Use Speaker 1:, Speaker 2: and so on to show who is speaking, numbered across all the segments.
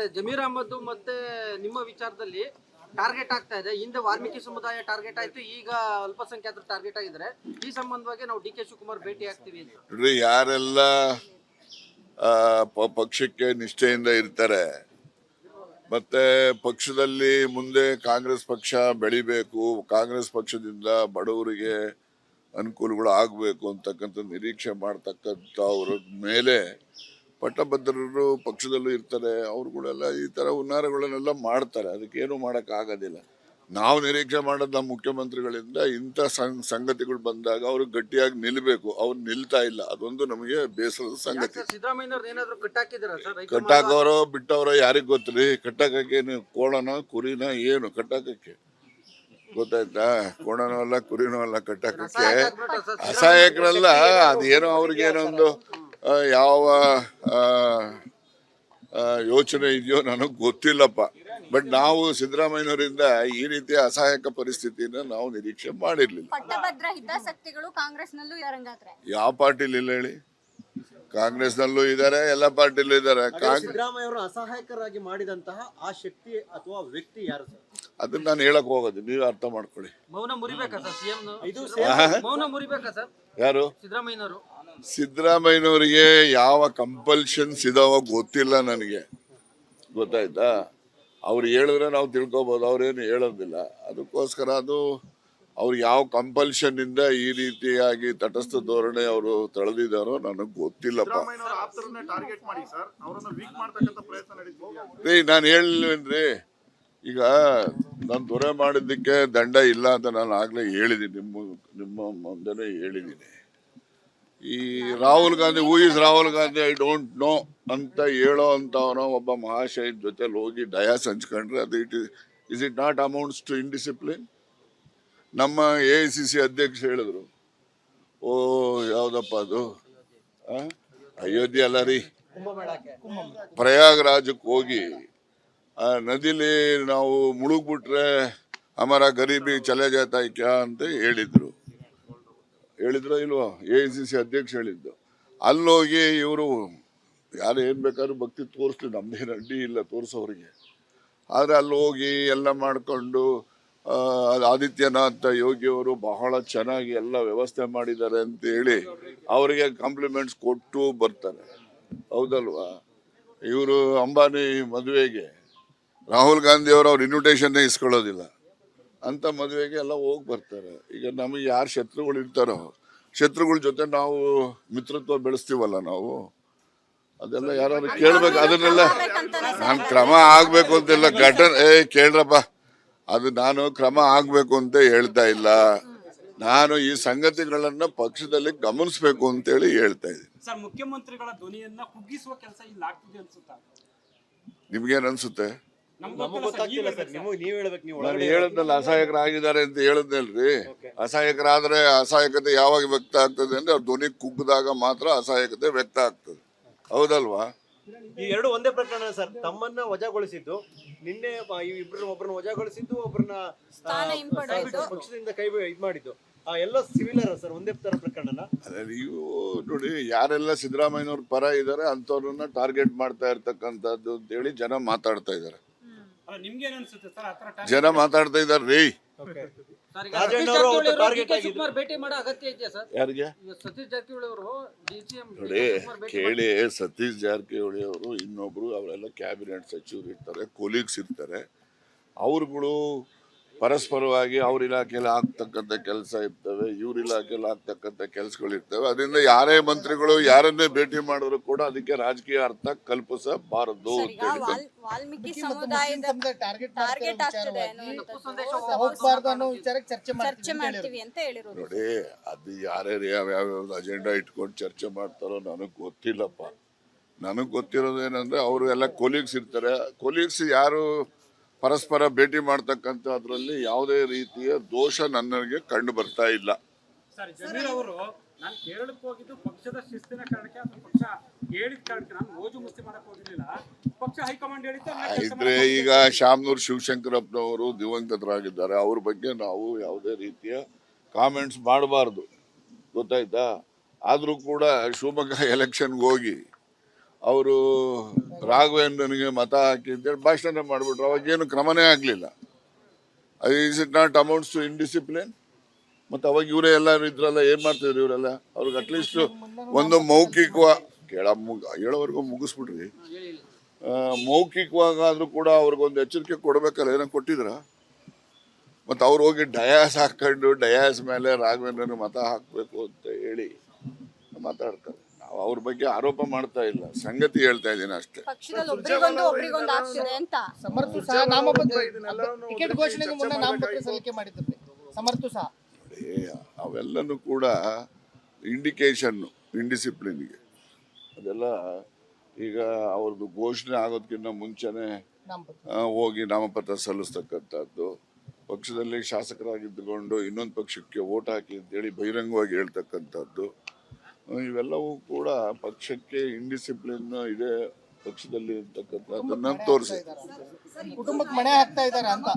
Speaker 1: ಆದ್ರೆ ಜಮೀರ್ ಅಹಮದ್ ಮತ್ತೆ ನಿಮ್ಮ ವಿಚಾರದಲ್ಲಿ ಟಾರ್ಗೆಟ್ ಆಗ್ತಾ ಇದೆ. ಹಿಂದೆ ವಾಲ್ಮೀಕಿ ಸಮುದಾಯ ಟಾರ್ಗೆಟ್ ಆಯ್ತು, ಈಗ ಅಲ್ಪಸಂಖ್ಯಾತರು ಟಾರ್ಗೆಟ್ ಆಗಿದ್ದಾರೆ. ಈ ಸಂಬಂಧವಾಗಿ ನಾವು ಡಿ ಕೆ ಶಿವಕುಮಾರ್ ಭೇಟಿ ಆಗ್ತೀವಿ ಅಂತ.
Speaker 2: ನೋಡ್ರಿ, ಯಾರೆಲ್ಲ ಪಕ್ಷಕ್ಕೆ ನಿಷ್ಠೆಯಿಂದ ಇರ್ತಾರೆ ಮತ್ತೆ ಪಕ್ಷದಲ್ಲಿ ಮುಂದೆ ಕಾಂಗ್ರೆಸ್ ಪಕ್ಷ ಬೆಳಿಬೇಕು, ಕಾಂಗ್ರೆಸ್ ಪಕ್ಷದಿಂದ ಬಡವರಿಗೆ ಅನುಕೂಲಗಳು ಆಗಬೇಕು ಅಂತಕ್ಕಂಥ ನಿರೀಕ್ಷೆ ಮಾಡ್ತಕ್ಕಂಥ ಅವ್ರ ಮೇಲೆ ಪಟ್ಟಭದ್ರರು ಪಕ್ಷದಲ್ಲೂ ಇರ್ತಾರೆ. ಅವ್ರುಗಳೆಲ್ಲ ಈ ತರ ಹುನ್ನಾರಗಳನ್ನೆಲ್ಲ ಮಾಡ್ತಾರೆ. ಅದಕ್ಕೇನು ಮಾಡಕ್ ಆಗೋದಿಲ್ಲ. ನಾವು ನಿರೀಕ್ಷೆ ಮಾಡೋದು ನಮ್ಮ ಮುಖ್ಯಮಂತ್ರಿಗಳಿಂದ ಇಂಥ ಸಂಗತಿಗಳು ಬಂದಾಗ ಅವರು ಗಟ್ಟಿಯಾಗಿ ನಿಲ್ಬೇಕು. ಅವ್ರು ನಿಲ್ತಾ ಇಲ್ಲ, ಅದೊಂದು ನಮಗೆ ಬೇಸರದ ಸಂಗತಿ. ಕಟ್ಟಾಕವರೋ ಬಿಟ್ಟವರೋ ಯಾರಿಗ್ ಗೊತ್ತ್ರಿ? ಕಟ್ಟಾಕೇನು ಕೋಣನ ಕುರಿನ ಏನು ಕಟ್ಟಾಕಕ್ಕೆ ಗೊತ್ತಾಯ್ತಾ? ಕೋಣನೂ ಅಲ್ಲ ಕುರಿನೂ ಅಲ್ಲ ಕಟ್ಟಾಕಕ್ಕೆ. ಅಸಹಾಯಕರಲ್ಲ, ಅದೇನೋ ಅವ್ರಿಗೇನೋ ಒಂದು ಯಾವ ಯೋಚನೆ ಇದೆಯೋ ನನಗೆ ಗೊತ್ತಿಲ್ಲಪ್ಪ. ಬಟ್ ನಾವು ಸಿದ್ದರಾಮಯ್ಯನವರಿಂದ ಈ ರೀತಿಯ ಅಸಹಾಯಕ ಪರಿಸ್ಥಿತಿನ ನಾವು ನಿರೀಕ್ಷೆ ಮಾಡಿರ್ಲಿಲ್ಲ. ಯಾವ ಪಾರ್ಟಿಲಿ ಇಲ್ಲ ಹೇಳಿ? ಕಾಂಗ್ರೆಸ್ನಲ್ಲೂ ಇದ್ದಾರೆ, ಎಲ್ಲ ಪಾರ್ಟಿಲೂ ಇದ್ದಾರೆ.
Speaker 3: ಸಿದ್ದರಾಮಯ್ಯ ಅವರು ಅಸಹಾಯಕರಾಗಿ ಮಾಡಿದಂತಹ ಆ ಶಕ್ತಿ ಅಥವಾ ವ್ಯಕ್ತಿ ಯಾರು ಸರ್?
Speaker 2: ಅದನ್ನ ನಾನು ಹೇಳಕ್ ಹೋಗೋದು, ನೀವು ಅರ್ಥ ಮಾಡ್ಕೊಳ್ಳಿ.
Speaker 1: ಮೌನ ಮುರಿಬೇಕಾ ಸರ್ ಸಿಎಂ? ಮೌನ ಮುರಿಬೇಕಾ ಸರ್
Speaker 2: ಯಾರು?
Speaker 1: ಸಿದ್ದರಾಮಯ್ಯನವರು.
Speaker 2: ಸಿದ್ದರಾಮಯ್ಯನವರಿಗೆ ಯಾವ ಕಂಪಲ್ಷನ್ಸ್ ಇದಾವ ಗೊತ್ತಿಲ್ಲ ನನಗೆ, ಗೊತ್ತಾಯ್ತಾ? ಅವ್ರು ಹೇಳಿದ್ರೆ ನಾವು ತಿಳ್ಕೊಬಹುದು, ಅವ್ರೇನು ಹೇಳೋದಿಲ್ಲ. ಅದಕ್ಕೋಸ್ಕರ ಅದು ಅವ್ರು ಯಾವ ಕಂಪಲ್ಷನ್ ಇಂದ ಈ ರೀತಿಯಾಗಿ ತಟಸ್ಥ ಧೋರಣೆ ಅವರು ತಳೆದಿದ್ದಾರೋ ನನಗೆ ಗೊತ್ತಿಲ್ಲಪ್ಪ. ನಾನು ಹೇಳಿಲ್ವೇನ್ರಿ? ಈಗ ನಾನು ದೊರೆ ಮಾಡಿದ್ದಕ್ಕೆ ದಂಡ ಇಲ್ಲ ಅಂತ ನಾನು ಆಗ್ಲೇ ಹೇಳಿದ್ದೀನಿ, ನಿಮ್ಮ ಮುಂದೆನೆ ಹೇಳಿದ್ದೀನಿ. ಈ Rahul Gandhi, who is Rahul Gandhi I don't know ಅಂತ ಹೇಳೋ ಅಂತವನೋ ಒಬ್ಬ ಮಹಾಶಯ ಜೊತೆಲಿ ಹೋಗಿ ಡಯಾಸ್ ಹಂಚ್ಕೊಂಡ್ರೆ ಅದು is it not amounts to indiscipline? ನಮ್ಮ AICC ಅಧ್ಯಕ್ಷ ಹೇಳಿದ್ರು, ಓ ಯಾವ್ದಪ್ಪ ಅದು ಅಯೋಧ್ಯೆ ಅಲ್ಲ ರೀ, ಪ್ರಯಾಗ್ರಾಜಕ್ಕೆ ಹೋಗಿ ಆ ನದಿಲಿ ನಾವು ಮುಳುಗ್ಬಿಟ್ರೆ ಹಮಾರ ಗರೀಬಿ ಚಲೆ ಜಾತಾ ಕ್ಯಾ ಅಂತ ಹೇಳಿದ್ರು ಇಲ್ವಾ? AICC ಅಧ್ಯಕ್ಷ ಹೇಳಿದ್ದು. ಅಲ್ಲೋಗಿ ಇವರು ಯಾರು ಏನ್ ಬೇಕಾದ್ರೂ ಭಕ್ತಿ ತೋರಿಸ್ಲಿ, ನಮ್ದೇನು ಅಡ್ಡಿ ಇಲ್ಲ ತೋರಿಸೋರಿಗೆ. ಆದ್ರೆ ಅಲ್ಲಿ ಹೋಗಿ ಎಲ್ಲ ಮಾಡ್ಕೊಂಡು ಆದಿತ್ಯನಾಥ್ ಯೋಗಿ ಅವರು ಬಹಳ ಚೆನ್ನಾಗಿ ಎಲ್ಲ ವ್ಯವಸ್ಥೆ ಮಾಡಿದ್ದಾರೆ ಅಂತ ಹೇಳಿ ಅವರಿಗೆ ಕಾಂಪ್ಲಿಮೆಂಟ್ಸ್ ಕೊಟ್ಟು ಬರ್ತಾರೆ, ಹೌದಲ್ವಾ? ಇವರು ಅಂಬಾನಿ ಮದುವೆಗೆ ರಾಹುಲ್ ಗಾಂಧಿ ಅವರು ಅವ್ರ ಇನ್ವಿಟೇಷನ್ನೇ ಇಸ್ಕೊಳ್ಳೋದಿಲ್ಲ ಅಂತ ಮದುವೆಗೆ ಎಲ್ಲ ಹೋಗಿ ಬರ್ತಾರೆ. ಈಗ ನಮಗೆ ಯಾರು ಶತ್ರುಗಳು ಇರ್ತಾರೋ ಶತ್ರುಗಳ ಜೊತೆ ನಾವು ಮಿತ್ರತ್ವ ಬೆಳೆಸ್ತೀವಲ್ಲ ನಾವು, ಅದೆಲ್ಲ ಯಾರು ಕೇಳ್ಬೇಕು. ಅದನ್ನೆಲ್ಲ ನಾನು ಕ್ರಮ ಆಗ್ಬೇಕು ಅಂತೆಲ್ಲ ಘಟನೆ ಕೇಳ್ರಪ್ಪ, ಅದು ನಾನು ಕ್ರಮ ಆಗ್ಬೇಕು ಅಂತ ಹೇಳ್ತಾ ಇಲ್ಲ. ನಾನು ಈ ಸಂಗತಿಗಳನ್ನ ಪಕ್ಷದಲ್ಲಿ ಗಮನಿಸಬೇಕು ಅಂತ ಹೇಳಿ ಹೇಳ್ತಾ ಇದ್ದೀನಿ.
Speaker 4: ಸರ್, ಮುಖ್ಯಮಂತ್ರಿಗಳ ಧ್ವನಿಯನ್ನ ಕುಗ್ಗಿಸುವ ಕೆಲಸ ಇಲ್ಲಿ ಆಗ್ತಿದೆ ಅನ್ಸುತ್ತಾ?
Speaker 2: ನಿಮ್ಗೇನ್ ಅನ್ಸುತ್ತೆ?
Speaker 3: ನೀವು
Speaker 2: ನಾನು ಹೇಳದ್ನಲ್ಲ, ಅಸಹಾಯಕರಾಗಿದ್ದಾರೆ ಅಂತ ಹೇಳದ್ನಲ್ರಿ. ಅಸಹಾಯಕರಾದ್ರೆ ಅಸಹಾಯಕತೆ ಯಾವಾಗ ವ್ಯಕ್ತ ಆಗ್ತದೆ ಅಂದ್ರೆ ಅವ್ರ ಧ್ವನಿ ಕುಗ್ಗಿದಾಗ ಮಾತ್ರ ಅಸಹಾಯಕತೆ ವ್ಯಕ್ತ ಆಗ್ತದೆ, ಹೌದಲ್ವಾ?
Speaker 3: ಈ ಎರಡು ಒಂದೇ ಪ್ರಕರಣ ಸರ್. ತಮ್ಮನ್ನ ವಜಾಗೊಳಿಸಿದ್ದು ನಿನ್ನೆ, ಒಬ್ಬರನ್ನ ವಜಾಗೊಳಿಸಿದ್ದು, ಒಬ್ಬರನ್ನ ಪಕ್ಷದಿಂದ ಕೈ ಇದ್ ಮಾಡಿದ್ದು, ಎಲ್ಲ ಸಿವಿಲರ್ ಸರ್, ಒಂದೇ ತರ ಪ್ರಕರಣ.
Speaker 2: ಅದೇ ನೀವು ನೋಡಿ, ಯಾರೆಲ್ಲ ಸಿದ್ದರಾಮಯ್ಯನವ್ರ ಪರ ಇದ್ದಾರೆ ಅಂತವ್ರನ್ನ ಟಾರ್ಗೆಟ್ ಮಾಡ್ತಾ ಇರ್ತಕ್ಕಂಥದ್ದು ಅಂತ ಹೇಳಿ ಜನ ಮಾತಾಡ್ತಾ ಇದ್ದಾರೆ. ಜನ ಮಾತಾಡ್ತಾ ಇದಾರೆ ರೀ.
Speaker 1: ಭೇಟಿ ಮಾಡೋ ಅಗತ್ಯ ಇದೆಯಾ ಸರ್?
Speaker 2: ಯಾರಿಗೆ?
Speaker 1: ಸತೀಶ್ ಜಾರಕಿಹೊಳಿ ಅವರು
Speaker 2: ನೋಡಿ ಕೇಳಿ, ಸತೀಶ್ ಜಾರಕಿಹೊಳಿ ಅವರು ಇನ್ನೊಬ್ರು ಅವರೆಲ್ಲ ಕ್ಯಾಬಿನೆಟ್ ಸಚಿವರು ಇರ್ತಾರೆ, ಕೊಲೀಗ್ಸ್ ಇರ್ತಾರೆ. ಅವ್ರುಗಳು ಪರಸ್ಪರವಾಗಿ ಅವ್ರ ಇಲಾಖೆಯಲ್ಲಿ ಆಗ್ತಕ್ಕಂಥ ಕೆಲಸ ಇರ್ತವೆ, ಇವ್ರ ಇಲಾಖೆಯಲ್ಲಿ ಆಗ್ತಕ್ಕಂಥ ಕೆಲಸಗಳು ಇರ್ತವೆ. ಅದರಿಂದ ಯಾರೇ ಮಂತ್ರಿಗಳು ಯಾರನ್ನೇ ಭೇಟಿ ಮಾಡಿದ್ರು ಕೂಡ ಅದಕ್ಕೆ ರಾಜಕೀಯ ಅರ್ಥ ಕಲ್ಪಿಸಬಾರದು.
Speaker 5: ವಾಲ್ಮೀಕಿ ಸಮುದಾಯದ ಟಾರ್ಗೆಟ್ ಆಗ್ತದೆ ಚರ್ಚೆ ಮಾಡ್ತೀವಿ ಅಂತ ಹೇಳಿರೋದು.
Speaker 2: ನೋಡಿ, ಅದು ಯಾರ್ಯಾರು ಯಾವ್ಯಾವ ಅಜೆಂಡಾ ಇಟ್ಕೊಂಡು ಚರ್ಚೆ ಮಾಡ್ತಾರೋ ನನಗೆ ಗೊತ್ತಿಲ್ಲಪ್ಪ. ನನಗೆ ಗೊತ್ತಿರೋದು ಏನಂದ್ರೆ ಅವರು ಎಲ್ಲ ಕೊಲೀಗ್ಸ್ ಇರ್ತಾರೆ. ಕೊಲೀಗ್ಸ್ ಯಾರು ಪರಸ್ಪರ ಭೇಟಿ ಮಾಡ್ತಕ್ಕಂಥ ಅದ್ರಲ್ಲಿ ಯಾವುದೇ ರೀತಿಯ ದೋಷ ನನಗೆ ಕಂಡು ಬರ್ತಾ ಇಲ್ಲ.
Speaker 4: ಸರ್, ಜಮೀರ್ ಅವರು ನಾನು ಕೇರಳಕ್ಕೆ ಹೋಗಿದ್ದು ಪಕ್ಷದ ಶಿಸ್ತಿನ ಕಾರಣಕ್ಕೆ, ಪಕ್ಷ ಹೇಳಿದ ಕಾರಣಕ್ಕೆ ನಾನು ಮೋಜು ಮಸ್ತಿ ಮಾಡಕ್ ಹೋಗಿರ್ಲಿಲ್ಲ. ಪಕ್ಷ ಹೈಕಮಾಂಡ್
Speaker 2: ಇದ್ರೆ ಈಗ ಶಾಮನೂರ್ ಶಿವಶಂಕರಪ್ಪನವರು ದಿವಂಗತರಾಗಿದ್ದಾರೆ, ಅವ್ರ ಬಗ್ಗೆ ನಾವು ಯಾವುದೇ ರೀತಿಯ ಕಾಮೆಂಟ್ಸ್ ಮಾಡಬಾರ್ದು, ಗೊತ್ತಾಯ್ತಾ? ಆದ್ರೂ ಕೂಡ ಶಿವಮೊಗ್ಗ ಎಲೆಕ್ಷನ್ಗೆ ಹೋಗಿ ಅವರು ರಾಘವೇಂದ್ರನಿಗೆ ಮತ ಹಾಕಿ ಅಂತೇಳಿ ಭಾಷಣ ಮಾಡಿಬಿಟ್ರು. ಅವಾಗೇನು ಕ್ರಮನೇ ಆಗಲಿಲ್ಲ. Is it not amounts to indiscipline? ಮತ್ತು ಅವಾಗ ಇವರೇ ಎಲ್ಲರೂ ಇದ್ರಲ್ಲ, ಏನು ಮಾಡ್ತಿದ್ರು ಇವರೆಲ್ಲ? ಅವ್ರಿಗೆ ಅಟ್ಲೀಸ್ಟ್ ಒಂದು ಮೌಖಿಕವಾಗಿ ಹೇಳೋವರೆಗೂ ಮುಗಿಸ್ಬಿಟ್ರಿ. ಮೌಖಿಕವಾಗಾದ್ರೂ ಕೂಡ ಅವ್ರಿಗೊಂದು ಎಚ್ಚರಿಕೆ ಕೊಡ್ಬೇಕಲ್ಲ, ಏನೋ ಕೊಟ್ಟಿದ್ರ? ಮತ್ತು ಅವ್ರು ಹೋಗಿ ಡಯಾಸ್ ಹಾಕೊಂಡು ಡಯಾಸ್ ಮೇಲೆ ರಾಘವೇಂದ್ರನ ಮತ ಹಾಕಬೇಕು ಅಂತ ಹೇಳಿ ಮಾತಾಡ್ತಾರೆ. ನಾವು ಅವ್ರ ಬಗ್ಗೆ ಆರೋಪ ಮಾಡ್ತಾ ಇಲ್ಲ, ಸಂಗತಿ ಹೇಳ್ತಾ ಇದ್ದೀನಿ ಅಷ್ಟೇ.
Speaker 5: ಪಕ್ಷದಲ್ಲಿ ಒಬ್ರಿಗೊಂದು ಆಗ್ತಿದೆ ಅಂತ.
Speaker 6: ಸಮರ್ಥು ಸಹ ನಾಮಪತ್ರ ಟಿಕೆಟ್ ಘೋಷಣೆಗೂ ಮುನ್ನ ನಾಮಪತ್ರ ಸಲ್ಲಿಕೆ ಮಾಡಿದ್ದಾರೆ. ಸಮರ್ಥು ಸಹ
Speaker 2: ಅವೆಲ್ಲನೂ ಕೂಡ ಇಂಡಿಕೇಶನ್ ಇಂಡಿಸಿಪ್ಲಿನ್ಗೆ. ಅದೆಲ್ಲ ಈಗ ಅವ್ರದ್ದು ಘೋಷಣೆ ಆಗೋದಕ್ಕಿಂತ ಮುಂಚೆನೆ ಹೋಗಿ ನಾಮಪತ್ರ ಸಲ್ಲಿಸ್ತಕ್ಕಂಥದ್ದು, ಪಕ್ಷದಲ್ಲಿ ಶಾಸಕರಾಗಿದ್ದುಕೊಂಡು ಇನ್ನೊಂದು ಪಕ್ಷಕ್ಕೆ ವೋಟ್ ಹಾಕಿ ಅಂತೇಳಿ ಬಹಿರಂಗವಾಗಿ ಹೇಳ್ತಕ್ಕಂಥದ್ದು, ಇವೆಲ್ಲವೂ ಕೂಡ ಪಕ್ಷಕ್ಕೆ ಇಂಡಿಸಿಪ್ಲಿನ್ ಇದೆ ಪಕ್ಷದಲ್ಲಿ ಇರ್ತಕ್ಕಂಥದ್ದನ್ನ ತೋರಿಸಿ.
Speaker 6: ಕುಟುಂಬಕ್ಕೆ ಮಣೆ ಹಾಕ್ತಾ ಇದ್ದಾರೆ ಅಂತ.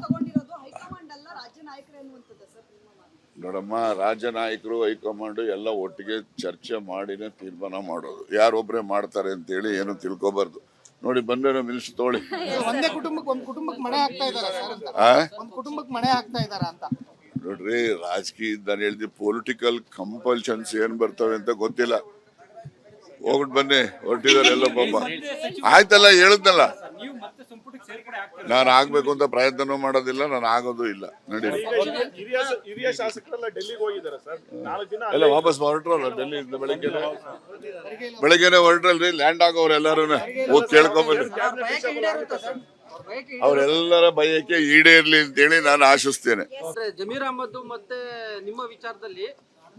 Speaker 2: ನೋಡಮ್ಮ, ರಾಜ್ಯ ನಾಯಕರು ಹೈಕಮಾಂಡ್ ಎಲ್ಲ ಒಟ್ಟಿಗೆ ಚರ್ಚೆ ಮಾಡಿನೇ ತೀರ್ಮಾನ ಮಾಡೋದು. ಯಾರೊಬ್ಬರೇ ಮಾಡ್ತಾರೆ ಅಂತೇಳಿ ಏನು ತಿಳ್ಕೊಬಾರ್ದು. ನೋಡಿ ಬಂದ್ರೆ ಮಿನಿಸ್ಟರ್ ತಗೊಳ್ಳಿ.
Speaker 6: ಒಂದೇ ಕುಟುಂಬಕ್ಕೆ ಒಂದು ಕುಟುಂಬಕ್ಕೆ ಮಣೆ ಹಾಕ್ತಾ ಇದ್ದಾರೆ ಸರ್ ಅಂತ. ಒಂದು ಕುಟುಂಬಕ್ಕೆ ಮಣೆ ಹಾಕ್ತಾ ಇದ್ದಾರೆ ಅಂತ.
Speaker 2: ನೋಡ್ರಿ, ರಾಜಕೀಯ ನಾನು ಹೇಳ್ದಿ ಪೊಲಿಟಿಕಲ್ ಕಂಪಲ್ಷನ್ಸ್ ಏನ್ ಬರ್ತವೆ ಅಂತ ಗೊತ್ತಿಲ್ಲ. ಹೋಗ್ಬಿಟ್ಟು ಬನ್ನಿ, ಹೊರಟಿದ್ದಾರೆ ಎಲ್ಲ ಪಾಪ. ಆಯ್ತಲ್ಲ, ಹೇಳಿದ್ನಲ್ಲ,
Speaker 4: ನೀವು ಮತ್ತೆ ಸಂಪುಟಕ್ಕೆ ಸೇರ್ಪಡೆ ಆಗ್ತೀರಾ?
Speaker 2: ನಾನು ಆಗ್ಬೇಕು ಅಂತ ಪ್ರಯತ್ನ ಮಾಡೋದಿಲ್ಲ, ನಾನು ಆಗೋದು ಇಲ್ಲ. ನಡಿ,
Speaker 7: ಹಿರಿಯ ಶಾಸಕರೆಲ್ಲ ಡೆಲ್ಲಿಗೆ ಹೋಗಿದ್ದಾರೆ ಸರ್. 4 ದಿನ
Speaker 2: ಎಲ್ಲ ವಾಪಸ್ ಹೊರಟ್ರಲ್ಲ ಡೆಲ್ಲಿಯಿಂದ. ಬೆಳಗ್ಗೆನೆ ಹೊರಟ್ರಲ್ರಿ, ಲ್ಯಾಂಡ್ ಆಗೋರು ಎಲ್ಲರೂ ಹೋಗಿ ಕೇಳ್ಕೊಂಬನ್ನಿ. ಅವರೆಲ್ಲರ ಬಯಕೆ ಈಡೇರ್ಲಿ ಅಂತೇಳಿ ನಾನು ಆಶಿಸ್ತೇನೆ.
Speaker 1: ಜಮೀರ್ ಅಹಮದ್ ಮತ್ತೆ ನಿಮ್ಮ ವಿಚಾರದಲ್ಲಿ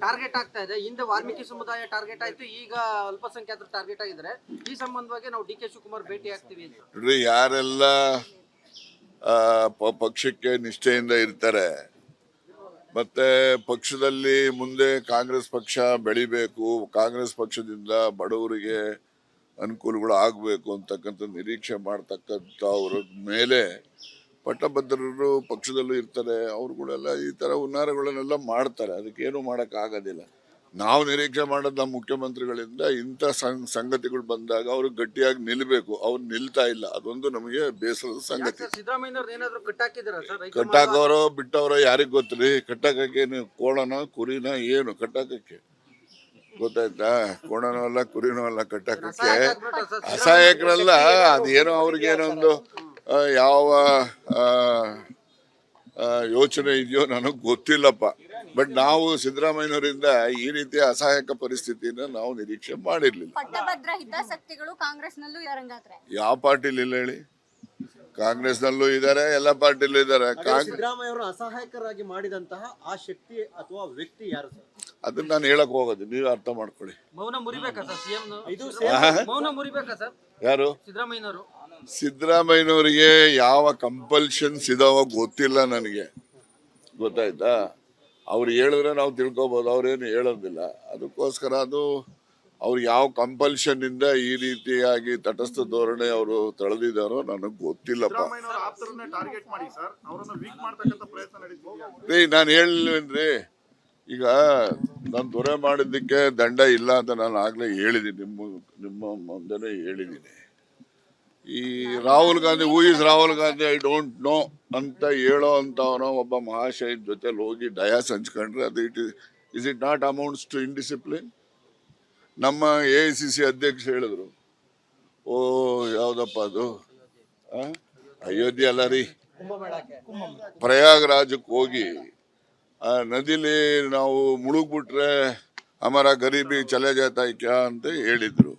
Speaker 1: ಟಾರ್ಗೆಟ್ ಆಗ್ತಾ ಇದೆ. ಹಿಂದೆ ವಾಲ್ಮೀಕಿ ಸಮುದಾಯ ಟಾರ್ಗೆಟ್ ಆಯ್ತು, ಈಗ ಅಲ್ಪಸಂಖ್ಯಾತರು ಟಾರ್ಗೆಟ್ ಆಗಿದ್ದಾರೆ. ಈ ಸಂಬಂಧವಾಗಿ ನಾವು ಡಿ ಕೆ ಶಿವಕುಮಾರ್ ಭೇಟಿ ಆಗ್ತೀವಿ ಅಂತ.
Speaker 2: ನೋಡ್ರಿ, ಯಾರೆಲ್ಲ ಪಕ್ಷಕ್ಕೆ ನಿಷ್ಠೆಯಿಂದ ಇರ್ತಾರೆ, ಮತ್ತೆ ಪಕ್ಷದಲ್ಲಿ ಮುಂದೆ ಕಾಂಗ್ರೆಸ್ ಪಕ್ಷ ಬೆಳಿಬೇಕು, ಕಾಂಗ್ರೆಸ್ ಪಕ್ಷದಿಂದ ಬಡವರಿಗೆ ಅನುಕೂಲಗಳು ಆಗಬೇಕು ಅಂತಕ್ಕಂಥ ನಿರೀಕ್ಷೆ ಮಾಡ್ತಕ್ಕಂಥ ಅವ್ರ ಮೇಲೆ ಪಟ್ಟಭದ್ರರು ಪಕ್ಷದಲ್ಲೂ ಇರ್ತಾರೆ. ಅವ್ರುಗಳೆಲ್ಲ ಈ ಥರ ಹುನ್ನಾರಗಳನ್ನೆಲ್ಲ ಮಾಡ್ತಾರೆ. ಅದಕ್ಕೇನು ಮಾಡೋಕ್ಕಾಗೋದಿಲ್ಲ. ನಾವು ನಿರೀಕ್ಷೆ ಮಾಡೋದು ನಮ್ಮ ಮುಖ್ಯಮಂತ್ರಿಗಳಿಂದ ಇಂಥ ಸಂಗತಿಗಳು ಬಂದಾಗ ಅವರು ಗಟ್ಟಿಯಾಗಿ ನಿಲ್ಲಬೇಕು. ಅವ್ರು ನಿಲ್ತಾ ಇಲ್ಲ, ಅದೊಂದು ನಮಗೆ ಬೇಸರದ ಸಂಗತಿ.
Speaker 1: ಸಿದ್ದರಾಮಯ್ಯ ಏನಾದ್ರು ಕಟ್ಟಾಕಿದಾರ ಸರ್?
Speaker 2: ಕಟ್ಟಾಕವರೋ ಬಿಟ್ಟವರೋ ಯಾರಿಗ್ ಗೊತ್ತ್ರಿ? ಕಟ್ಟಾಕಕ್ಕೇನು ಕೋಣನ ಕುರಿನ ಏನು ಕಟ್ಟಾಕಕ್ಕೆ? ಗೊತ್ತಾಯ್ತಾ? ಕೋಣನೂ ಅಲ್ಲ ಕುರಿನೂ ಅಲ್ಲ ಕಟ್ಟಾಕಕ್ಕೆ. ಅಸಹಾಯಕರಲ್ಲ, ಅದೇನೋ ಅವ್ರಿಗೇನೋ ಒಂದು ಯಾವ ಯೋಚನೆ ಇದೆಯೋ ನನಗೆ ಗೊತ್ತಿಲ್ಲಪ್ಪ. ಬಟ್ ನಾವು ಸಿದ್ದರಾಮಯ್ಯನವರಿಂದ ಈ ರೀತಿಯ ಅಸಹಾಯಕ ಪರಿಸ್ಥಿತಿನ ನಾವು ನಿರೀಕ್ಷೆ ಮಾಡಿರ್ಲಿಲ್ಲ.
Speaker 5: ಪಟ್ಟಭದ್ರ ಹಿತಾಸಕ್ತಿಗಳು ಕಾಂಗ್ರೆಸ್ನಲ್ಲೂ ಇರಂಗಾದ್ರೆ
Speaker 2: ಯಾವ ಪಾರ್ಟಿಲಿ ಇಲ್ಲ ಹೇಳಿ? ಕಾಂಗ್ರೆಸ್ನಲ್ಲೂ ಇದ್ದಾರೆ, ಎಲ್ಲ ಪಾರ್ಟಿಲೂ ಇದ್ದಾರೆ.
Speaker 3: ಸಿದ್ದರಾಮಯ್ಯ ಅವರು ಅಸಹಾಯಕರಾಗಿ ಮಾಡಿದಂತಹ ಆ ಶಕ್ತಿ ಅಥವಾ ವ್ಯಕ್ತಿ ಯಾರು ಸರ್?
Speaker 2: ಅದನ್ನ ನಾನು ಹೇಳಕ್ ಹೋಗೋದು, ನೀವು ಅರ್ಥ ಮಾಡ್ಕೊಳ್ಳಿ.
Speaker 1: ಮೌನ ಮುರಿಬೇಕಾ ಸರ್ ಸಿಎಂ? ಮೌನ ಮುರಿಬೇಕಾ ಸರ್
Speaker 2: ಯಾರು?
Speaker 1: ಸಿದ್ದರಾಮಯ್ಯನವರು.
Speaker 2: ಸಿದ್ದರಾಮಯ್ಯನವರಿಗೆ ಯಾವ ಕಂಪಲ್ಷನ್ಸ್ ಇದಾವ ಗೊತ್ತಿಲ್ಲ ನನಗೆ, ಗೊತ್ತಾಯ್ತಾ? ಅವ್ರು ಹೇಳಿದ್ರೆ ನಾವು ತಿಳ್ಕೊಬೋದು, ಅವ್ರೇನು ಹೇಳೋದಿಲ್ಲ. ಅದಕ್ಕೋಸ್ಕರ ಅದು ಅವ್ರು ಯಾವ ಕಂಪಲ್ಷನ್ ಇಂದ ಈ ರೀತಿಯಾಗಿ ತಟಸ್ಥ ಧೋರಣೆ ಅವರು ತಳೆದಿದ್ದಾರೋ ನನಗೆ ಗೊತ್ತಿಲ್ಲಪ್ಪ.
Speaker 7: ಟಾರ್ಗೆಟ್ ಮಾಡಿ ಸರ್, ಅವರನ್ನು ವೀಕ್ ಮಾಡತಕ್ಕಂತ ಪ್ರಯತ್ನ ನಡೆದಿದೆ.
Speaker 2: ರೀ, ನಾನು ಹೇಳಿಲ್ವೇನ್ರಿ? ಈಗ ನಾನು ದೊರೆ ಮಾಡಿದ್ದಕ್ಕೆ ದಂಡ ಇಲ್ಲ ಅಂತ ನಾನು ಆಗ್ಲೇ ಹೇಳಿದ್ದೀನಿ, ನಿಮ್ಮ ಮುಂದೆನೇ ಹೇಳಿದ್ದೀನಿ. ಈ Rahul Gandhi, who is Rahul Gandhi I don't know ಅಂತ ಹೇಳೋ ಅಂತವನೋ ಒಬ್ಬ ಮಹಾಶಯ ಜೊತೆಲಿ ಹೋಗಿ ಡಯಾಸ್ ಹಂಚ್ಕೊಂಡ್ರೆ ಅದು is it not amounts to indiscipline? ನಮ್ಮ AICC ಅಧ್ಯಕ್ಷ ಹೇಳಿದ್ರು, ಓ ಯಾವ್ದಪ್ಪ ಅದು, ಅಯೋಧ್ಯೆ ಅಲ್ಲ ರೀ, ಪ್ರಯಾಗ್ರಾಜಕ್ಕೆ ಹೋಗಿ ಆ ನದಿಲಿ ನಾವು ಮುಳುಗ್ಬಿಟ್ರೆ ಹಮಾರ ಗರೀಬಿ ಚಲೆ ಜಾತಾ ಕ್ಯಾ ಅಂತ ಹೇಳಿದ್ರು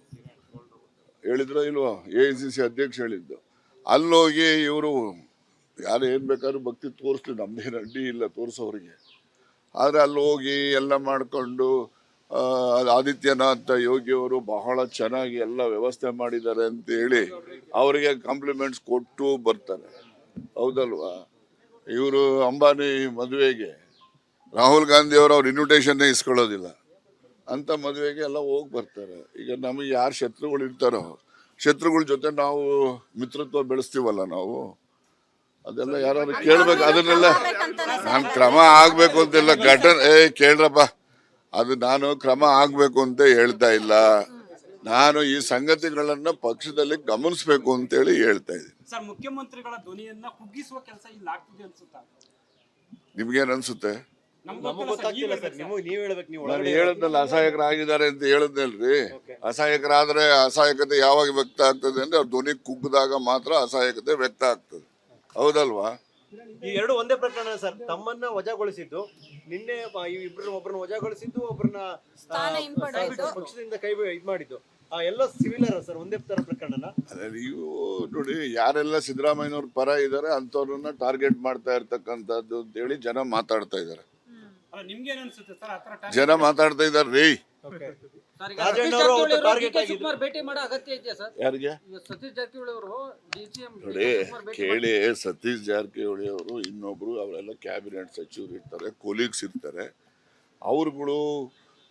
Speaker 2: ಇಲ್ವಾ? AICC ಅಧ್ಯಕ್ಷ ಹೇಳಿದ್ದು. ಅಲ್ಲೋಗಿ ಇವರು ಯಾರು ಏನ್ ಬೇಕಾದ್ರೂ ಭಕ್ತಿ ತೋರಿಸ್ಲಿ, ನಮ್ದೇನು ಅಡ್ಡಿ ಇಲ್ಲ ತೋರಿಸೋರಿಗೆ. ಆದ್ರೆ ಅಲ್ಲಿ ಹೋಗಿ ಎಲ್ಲ ಮಾಡ್ಕೊಂಡು ಆದಿತ್ಯನಾಥ್ ಯೋಗಿಯವರು ಬಹಳ ಚೆನ್ನಾಗಿ ಎಲ್ಲ ವ್ಯವಸ್ಥೆ ಮಾಡಿದ್ದಾರೆ ಅಂತ ಹೇಳಿ ಅವರಿಗೆ ಕಾಂಪ್ಲಿಮೆಂಟ್ಸ್ ಕೊಟ್ಟು ಬರ್ತಾರೆ, ಹೌದಲ್ವಾ? ಇವರು ಅಂಬಾನಿ ಮದುವೆಗೆ ರಾಹುಲ್ ಗಾಂಧಿ ಅವರು ಅವ್ರ ಇನ್ವಿಟೇಷನ್ನೇ ಇಸ್ಕೊಳ್ಳೋದಿಲ್ಲ ಅಂತ ಮದುವೆಗೆ ಎಲ್ಲ ಹೋಗಿ ಬರ್ತಾರೆ. ಈಗ ನಮಗೆ ಯಾರು ಶತ್ರುಗಳು ಇರ್ತಾರೋ, ಶತ್ರುಗಳ ಜೊತೆ ನಾವು ಮಿತ್ರತ್ವ ಬೆಳೆಸ್ತೀವಲ್ಲ ನಾವು, ಅದೆಲ್ಲ ಯಾರು ಕೇಳ್ಬೇಕು. ಅದನ್ನೆಲ್ಲ ನಾನು ಕ್ರಮ ಆಗ್ಬೇಕು ಅಂತೆಲ್ಲ ಘಟನೆ ಕೇಳ್ರಪ್ಪ, ಅದು ನಾನು ಕ್ರಮ ಆಗ್ಬೇಕು ಅಂತ ಹೇಳ್ತಾ ಇಲ್ಲ. ನಾನು ಈ ಸಂಗತಿಗಳನ್ನ ಪಕ್ಷದಲ್ಲಿ ಗಮನಿಸಬೇಕು ಅಂತೇಳಿ ಹೇಳ್ತಾ ಇದ್ದೀನಿ.
Speaker 4: ಸರ್, ಮುಖ್ಯಮಂತ್ರಿಗಳ ಧ್ವನಿಯನ್ನ ಕುಗ್ಗಿಸುವ ಕೆಲಸ ಇಲ್ಲಿ ಆಗ್ತಿದೆ ಅನ್ಸುತ್ತಾ?
Speaker 2: ನಿಮ್ಗೇನ್ ಅನ್ಸುತ್ತೆ?
Speaker 3: ನಮಗ್ ಗೊತ್ತಾಗ್ತಿಲ್ಲ ಸರ್, ನೀವ್ ಹೇಳ್ಬೇಕು. ನೀವು
Speaker 2: ನಾನು ಹೇಳದ್ನಲ್ಲ, ಅಸಹಾಯಕರಾಗಿದ್ದಾರೆ ಅಂತ ಹೇಳದ್ನಲ್ರಿ. ಅಸಹಾಯಕರಾದ್ರೆ ಅಸಹಾಯಕತೆ ಯಾವಾಗ ವ್ಯಕ್ತ ಆಗ್ತದೆ ಅಂದ್ರೆ ಅವ್ರ ಧ್ವನಿ ಕುಗ್ಗಿದಾಗ ಮಾತ್ರ ಅಸಹಾಯಕತೆ ವ್ಯಕ್ತ ಆಗ್ತದೆ, ಹೌದಲ್ವಾ?
Speaker 3: ಈ ಎರಡು ಒಂದೇ ಪ್ರಕರಣ ಸರ್. ತಮ್ಮನ್ನ ವಜಾಗೊಳಿಸಿದ್ದು ನಿನ್ನೆ, ಒಬ್ಬರನ್ನ ವಜಾಗೊಳಿಸಿದ್ದು, ಒಬ್ಬರನ್ನ ಪಕ್ಷದಿಂದ ಕೈ ಇದ್ ಮಾಡಿದ್ದು, ಆ ಎಲ್ಲ ಸಿವಿಲರ್ ಸರ್, ಒಂದೇ ತರ ಪ್ರಕರಣ.
Speaker 2: ಅದೇ ನೀವು ನೋಡಿ, ಯಾರೆಲ್ಲ ಸಿದ್ದರಾಮಯ್ಯನವ್ರ ಪರ ಇದ್ದಾರೆ ಅಂತವ್ರನ್ನ ಟಾರ್ಗೆಟ್ ಮಾಡ್ತಾ ಇರ್ತಕ್ಕಂಥದ್ದು ಅಂತೇಳಿ ಜನ ಮಾತಾಡ್ತಾ ಇದ್ದಾರೆ.
Speaker 4: ನಿಮ್ಗೆ ಏನ್ ಅನ್ಸುತ್ತೆ ಸರ್? ಆತರ
Speaker 2: ಜನ ಮಾತಾಡ್ತಾ ಇದ್ದಾರೆ ರೀ.
Speaker 1: ಶಿವಕುಮಾರ್ ಭೇಟಿ ಮಾಡೋ ಅಗತ್ಯ ಇದೆಯಾ ಸರ್?
Speaker 2: ಯಾರಿಗೆ?
Speaker 1: ಸತೀಶ್ ಜಾರಕಿಹೊಳಿ ಅವರು
Speaker 2: ನೋಡಿ ಕೇಳಿ, ಸತೀಶ್ ಜಾರಕಿಹೊಳಿ ಅವರು ಇನ್ನೊಬ್ರು ಅವರೆಲ್ಲ ಕ್ಯಾಬಿನೆಟ್ ಸಚಿವರು ಇರ್ತಾರೆ, ಕೊಲೀಗ್ಸ್ ಇರ್ತಾರೆ. ಅವ್ರುಗಳು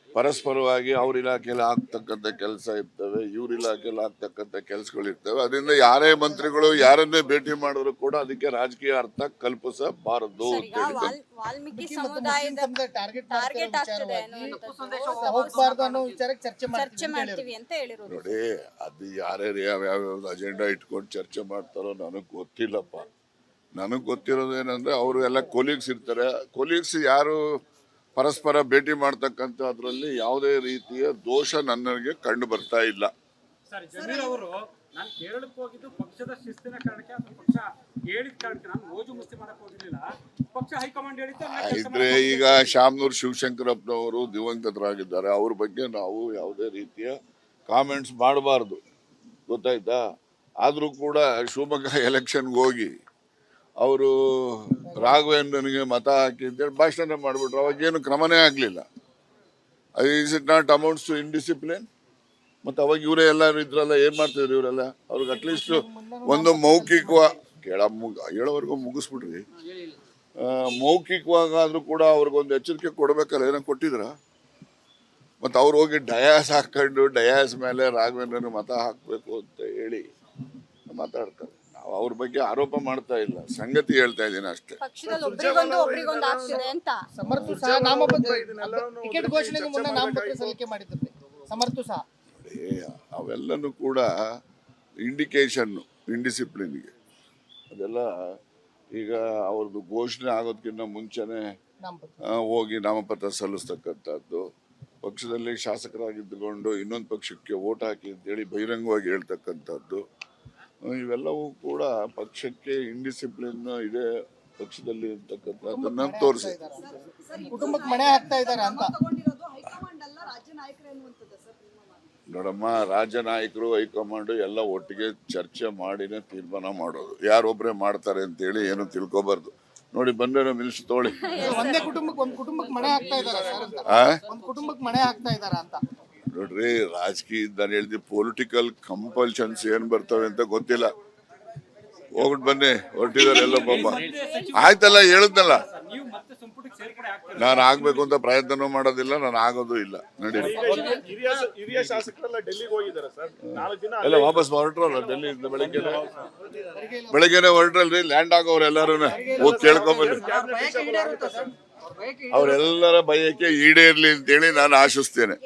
Speaker 2: ಪರಸ್ಪರವಾಗಿ ಅವ್ರ ಇಲಾಖೆಯಲ್ಲಿ ಆಗ್ತಕ್ಕಂಥ ಕೆಲಸ ಇರ್ತವೆ, ಇವ್ರ ಇಲಾಖೆಯಲ್ಲಿ ಆಗ್ತಕ್ಕಂಥ ಕೆಲಸಗಳು ಇರ್ತವೆ. ಅದರಿಂದ ಯಾರೇ ಮಂತ್ರಿಗಳು ಯಾರನ್ನೇ ಭೇಟಿ ಮಾಡಿದ್ರು ಕೂಡ ಅದಕ್ಕೆ ರಾಜಕೀಯ ಅರ್ಥ ಕಲ್ಪಿಸಬಾರದು ಅಂತ ಹೇಳಿ.
Speaker 5: ವಾಲ್ಮೀಕಿ ಸಮುದಾಯದ ಟಾರ್ಗೆಟ್ ಆಗ್ತದೆ
Speaker 6: ಹೋಗ್ಬಾರ್ದು ಅನ್ನೋ ವಿಚಾರಕ್ಕೆ
Speaker 5: ಚರ್ಚೆ ಮಾಡ್ತೀವಿ ಅಂತ ಹೇಳಿರೋದು.
Speaker 2: ನೋಡಿ, ಅದು ಯಾರ್ಯಾರು ಯಾವ್ಯಾವ ಅಜೆಂಡಾ ಇಟ್ಕೊಂಡು ಚರ್ಚೆ ಮಾಡ್ತಾರೋ ನನಗೆ ಗೊತ್ತಿಲ್ಲಪ್ಪ. ನನಗೆ ಗೊತ್ತಿರೋದು ಏನಂದ್ರೆ ಅವರು ಎಲ್ಲ ಕೊಲೀಗ್ಸ್ ಇರ್ತಾರೆ. ಕೊಲೀಗ್ಸ್ ಯಾರು ಪರಸ್ಪರ ಭೇಟಿ ಮಾಡ್ತಕ್ಕಂಥ ಅದ್ರಲ್ಲಿ ಯಾವುದೇ ರೀತಿಯ ದೋಷ ನನಗೆ ಕಂಡು ಬರ್ತಾ ಇಲ್ಲ.
Speaker 4: ಸರ್, ಜಮೀರ್ ಅವರು ನಾನು ಕೇರಳಕ್ಕೆ ಹೋಗಿದ್ದು ಪಕ್ಷದ ಶಿಸ್ತಿನ ಕಾರಣಕ್ಕೆ, ಅಥವಾ ಪಕ್ಷ ಹೇಳಿದ ಕಾರಣಕ್ಕೆ, ನಾನು ಮೋಜು ಮಸ್ತಿ ಮಾಡಕ್ ಹೋಗಿರ್ಲಿಲ್ಲ. ಪಕ್ಷ ಹೈಕಮಾಂಡ್ ಹೇಳಿದ್ದೆ
Speaker 2: ಇದ್ರೆ ಈಗ ಶಾಮನೂರ್ ಶಿವಶಂಕರಪ್ಪನವರು ದಿವಂಗತರಾಗಿದ್ದಾರೆ, ಅವ್ರ ಬಗ್ಗೆ ನಾವು ಯಾವುದೇ ರೀತಿಯ ಕಾಮೆಂಟ್ಸ್ ಮಾಡಬಾರ್ದು, ಗೊತ್ತಾಯ್ತಾ? ಆದ್ರೂ ಕೂಡ ಶಿವಮೊಗ್ಗ ಎಲೆಕ್ಷನ್ಗೆ ಹೋಗಿ ಅವರು ರಾಘವೇಂದ್ರನಿಗೆ ಮತ ಹಾಕಿ ಅಂತೇಳಿ ಭಾಷಣ ಮಾಡಿಬಿಟ್ರು. ಅವಾಗೇನು ಕ್ರಮನೇ ಆಗಲಿಲ್ಲ. Is it not amounts to indiscipline? ಮತ್ತು ಅವಾಗ ಇವರೇ ಎಲ್ಲರೂ ಇದ್ರಲ್ಲ, ಏನು ಮಾಡ್ತಿದ್ರು ಇವರೆಲ್ಲ? ಅವ್ರಿಗೆ ಅಟ್ಲೀಸ್ಟ್ ಒಂದು ಮೌಖಿಕವಾಗಿ ಹೇಳೋವರೆಗೂ ಮುಗಿಸ್ಬಿಟ್ರಿ. ಮೌಖಿಕವಾಗಾದ್ರೂ ಕೂಡ ಅವ್ರಿಗೊಂದು ಎಚ್ಚರಿಕೆ ಕೊಡ್ಬೇಕಲ್ಲ, ಏನೋ ಕೊಟ್ಟಿದ್ರ? ಮತ್ತು ಅವ್ರು ಹೋಗಿ ಡಯಾಸ್ ಹಾಕೊಂಡು ಡಯಾಸ್ ಮೇಲೆ ರಾಘವೇಂದ್ರನ ಮತ ಹಾಕಬೇಕು ಅಂತ ಹೇಳಿ ಮಾತಾಡ್ತಾರೆ. ನಾವು ಅವ್ರ ಬಗ್ಗೆ ಆರೋಪ ಮಾಡ್ತಾ ಇಲ್ಲ, ಸಂಗತಿ ಹೇಳ್ತಾ ಇದ್ದೀನಿ ಅಷ್ಟೇ.
Speaker 5: ಪಕ್ಷದಲ್ಲಿ ಒಬ್ರಿಗೊಂದು ಆಗ್ತಿದೆ ಅಂತ.
Speaker 6: ಸಮರ್ಥು ಸಹ ನಾಮಪತ್ರ ಟಿಕೆಟ್ ಘೋಷಣೆಗೂ ಮುನ್ನ ನಾಮಪತ್ರ ಸಲ್ಲಿಕೆ ಮಾಡಿದ್ದಾರೆ ಸಮರ್ಥು ಸಹ.
Speaker 2: ಅವೆಲ್ಲನೂ ಕೂಡ ಇಂಡಿಕೇಶನ್ ಇಂಡಿಸಿಪ್ಲಿನ್ಗೆ. ಅದೆಲ್ಲ ಈಗ ಅವ್ರದ್ದು ಘೋಷಣೆ ಆಗೋದಕ್ಕಿಂತ ಮುಂಚೆನೆ ಹೋಗಿ ನಾಮಪತ್ರ ಸಲ್ಲಿಸ್ತಕ್ಕಂಥದ್ದು, ಪಕ್ಷದಲ್ಲಿ ಶಾಸಕರಾಗಿದ್ದುಕೊಂಡು ಇನ್ನೊಂದು ಪಕ್ಷಕ್ಕೆ ವೋಟ್ ಹಾಕಿ ಅಂತೇಳಿ ಬಹಿರಂಗವಾಗಿ ಹೇಳ್ತಕ್ಕಂಥದ್ದು, ಇವೆಲ್ಲವೂ ಕೂಡ ಪಕ್ಷಕ್ಕೆ ಇಂಡಿಸಿಪ್ಲಿನ್ ಇದೆ ಪಕ್ಷದಲ್ಲಿ ಅಂತಕ್ಕಂಥದ್ದನ್ನ ತೋರಿಸಿ.
Speaker 6: ಕುಟುಂಬಕ್ಕೆ ಮಣೆ ಹಾಕ್ತಾ ಇದ್ದಾರೆ ಅಂತ.
Speaker 2: ನೋಡಮ್ಮ, ರಾಜ್ಯ ನಾಯಕರು ಹೈಕಮಾಂಡ್ ಎಲ್ಲ ಒಟ್ಟಿಗೆ ಚರ್ಚೆ ಮಾಡಿನೇ ತೀರ್ಮಾನ ಮಾಡೋದು. ಯಾರೊಬ್ಬರೇ ಮಾಡ್ತಾರೆ ಅಂತೇಳಿ ಏನು ತಿಳ್ಕೊಬಾರ್ದು. ನೋಡಿ, ಬಂದ್ರೆ ಮಿನಿಸ್ಟರ್ ತಗೊಳ್ಳಿ.
Speaker 6: ಒಂದೇ ಕುಟುಂಬಕ್ಕೆ ಒಂದು ಕುಟುಂಬಕ್ಕೆ ಮಣೆ ಹಾಕ್ತಾ ಇದ್ದಾರೆ ಒಂದು ಕುಟುಂಬಕ್ಕೆ ಮಣೆ ಹಾಕ್ತಾ ಇದ್ದಾರೆ ಅಂತ.
Speaker 2: ನೋಡ್ರಿ, ರಾಜಕೀಯದ ನಾನು ಹೇಳ್ದಿ ಪೊಲಿಟಿಕಲ್ ಕಂಪಲ್ಷನ್ಸ್ ಏನ್ ಬರ್ತವೆ ಅಂತ ಗೊತ್ತಿಲ್ಲ. ಹೋಗ್ಬಿಟ್ಟು ಬನ್ನಿ, ಹೊರಟಿದ್ದಾರೆ ಎಲ್ಲ ಪಾಪ. ಆಯ್ತಲ್ಲ, ಹೇಳಿದ್ನಲ್ಲ, ನಾನು ಆಗ್ಬೇಕು ಅಂತ ಪ್ರಯತ್ನ ಮಾಡೋದಿಲ್ಲ, ನಾನು ಆಗೋದು ಇಲ್ಲ. ನಡಿ,
Speaker 7: ಹಿರಿಯ ಶಾಸಕರೆಲ್ಲ ಡೆಲ್ಲಿಗೆ ಹೋಗಿದ್ದಾರೆ ಸರ್. 4 ದಿನ
Speaker 2: ಎಲ್ಲ ವಾಪಸ್ ಹೊರಟ್ರಲ್ಲ ಡೆಲ್ಲಿಯಿಂದ. ಬೆಳಗ್ಗೆನೆ ಹೊರಟ್ರಲ್ರಿ, ಲ್ಯಾಂಡ್ ಆಗೋರು ಎಲ್ಲರೂ ಹೋಗಿ ಕೇಳ್ಕೊಂಬನ್ನಿ. ಅವರೆಲ್ಲರ ಬಯಕೆ ಈಡೇರ್ಲಿ ಅಂತೇಳಿ ನಾನು ಆಶಿಸ್ತೇನೆ.